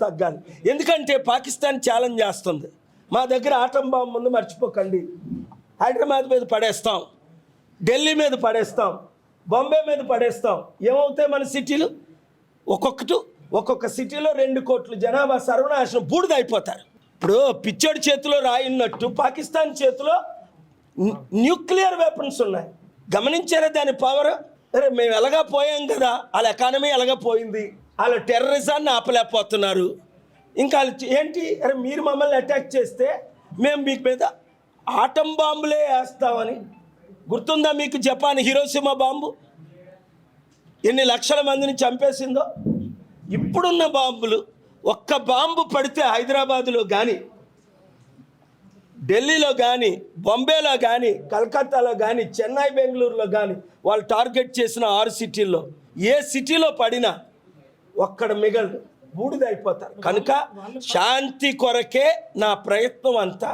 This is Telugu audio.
తగ్గాలి. ఎందుకంటే పాకిస్తాన్ ఛాలెంజ్ చేస్తుంది, మా దగ్గర ఆటం బాంబు ముందు మర్చిపోకండి, హైదరాబాద్ మీద పడేస్తాం, ఢిల్లీ మీద పడేస్తాం, బాంబే మీద పడేస్తాం. ఏమవుతాయి మన సిటీలు? ఒక్కొక్క సిటీలో 2 కోట్ల జనాభా సర్వనాశనం, బూడిదైపోతారు. ఇప్పుడు పిచ్చోడి చేతిలో రాయిన్నట్టు పాకిస్తాన్ చేతిలో న్యూక్లియర్ వెపన్స్ ఉన్నాయి. గమనించారా దాని పవర్? అరే మేము ఎలాగా పోయాం కదా, వాళ్ళ ఎకానమీ ఎలాగా పోయింది, వాళ్ళ టెర్రరిజాన్ని ఆపలేకపోతున్నారు. ఇంకా ఏంటి, అరే మీరు మమ్మల్ని అటాక్ చేస్తే మేము మీకు మీద ఆటం బాంబులే వేస్తామని. గుర్తుందా మీకు జపాన్ హిరోషిమా బాంబు ఎన్ని లక్షల మందిని చంపేసిందో? ఇప్పుడున్న బాంబులు, ఒక్క బాంబు పడితే హైదరాబాదులో కానీ, ఢిల్లీలో కానీ, బాంబేలో కానీ, కలకత్తాలో కానీ, చెన్నై బెంగళూరులో కానీ వాళ్ళు టార్గెట్ చేసిన 6 సిటీల్లో ఏ సిటీలో పడినా ఒక్కడ మిగలడు, బూడిదైపోతారు. కనుక శాంతి కొరకే నా ప్రయత్నం అంతా.